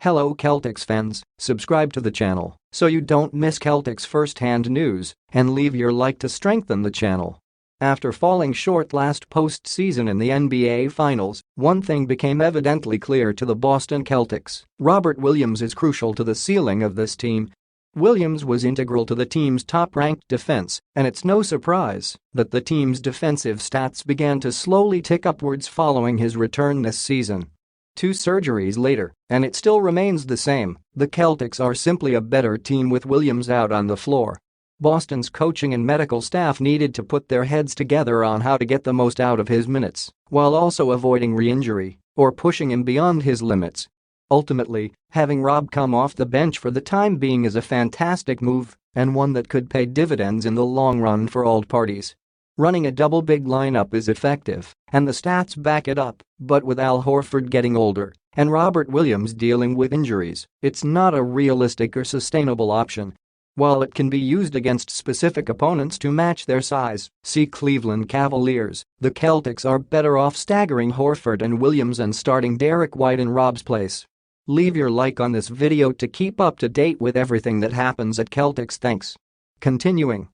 Hello Celtics fans, subscribe to the channel so you don't miss Celtics first-hand news and leave your like to strengthen the channel. After falling short last postseason in the NBA Finals, one thing became evidently clear to the Boston Celtics: Robert Williams is crucial to the ceiling of this team. Williams was integral to the team's top-ranked defense, and it's no surprise that the team's defensive stats began to slowly tick upwards following his return this season. 2 surgeries later, and it still remains the same, the Celtics are simply a better team with Williams out on the floor. Boston's coaching and medical staff needed to put their heads together on how to get the most out of his minutes, while also avoiding re-injury or pushing him beyond his limits. Ultimately, having Rob come off the bench for the time being is a fantastic move, and one that could pay dividends in the long run for all parties. Running a double big lineup is effective, and the stats back it up, but with Al Horford getting older and Robert Williams dealing with injuries, it's not a realistic or sustainable option. While it can be used against specific opponents to match their size, see Cleveland Cavaliers, the Celtics are better off staggering Horford and Williams and starting Derek White in Rob's place. Leave your like on this video to keep up to date with everything that happens at Celtics. Thanks. Continuing.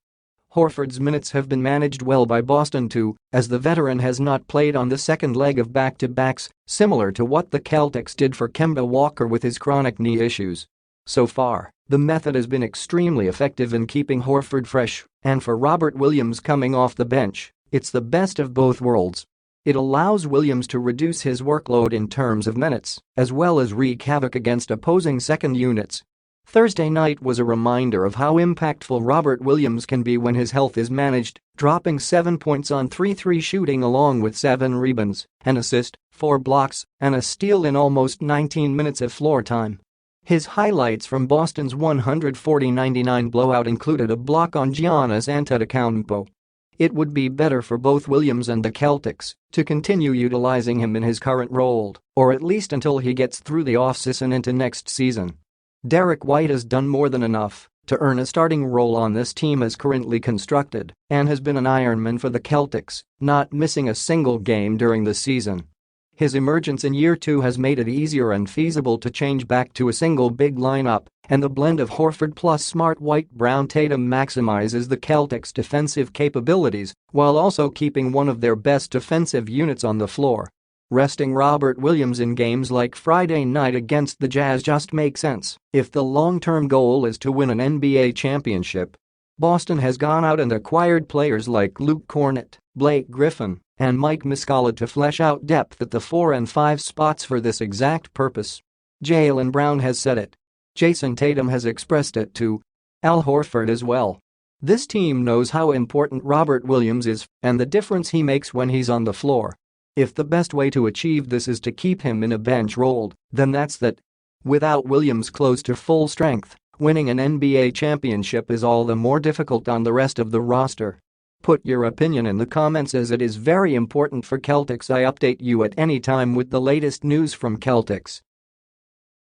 Horford's minutes have been managed well by Boston too, as the veteran has not played on the second leg of back-to-backs, similar to what the Celtics did for Kemba Walker with his chronic knee issues. So far, the method has been extremely effective in keeping Horford fresh, and for Robert Williams coming off the bench, it's the best of both worlds. It allows Williams to reduce his workload in terms of minutes, as well as wreak havoc against opposing second units. Thursday night was a reminder of how impactful Robert Williams can be when his health is managed, dropping 7 points on 3-3 shooting along with 7 rebounds, an assist, 4 blocks, and a steal in almost 19 minutes of floor time. His highlights from Boston's 140-99 blowout included a block on Giannis Antetokounmpo. It would be better for both Williams and the Celtics to continue utilizing him in his current role, or at least until he gets through the offseason into next season. Derek White has done more than enough to earn a starting role on this team as currently constructed and has been an Ironman for the Celtics, not missing a single game during the season. His emergence in year 2 has made it easier and feasible to change back to a single big lineup, and the blend of Horford plus Smart White Brown Tatum maximizes the Celtics' defensive capabilities while also keeping one of their best defensive units on the floor. Resting Robert Williams in games like Friday night against the Jazz just makes sense if the long-term goal is to win an NBA championship. Boston has gone out and acquired players like Luke Kornet, Blake Griffin, and Mike Muscala to flesh out depth at the 4 and 5 spots for this exact purpose. Jaylen Brown has said it. Jason Tatum has expressed it too. Al Horford as well. This team knows how important Robert Williams is and the difference he makes when he's on the floor. If the best way to achieve this is to keep him in a bench role, then that's that. Without Williams close to full strength, winning an NBA championship is all the more difficult on the rest of the roster. Put your opinion in the comments, as it is very important for Celtics. I update you at any time with the latest news from Celtics.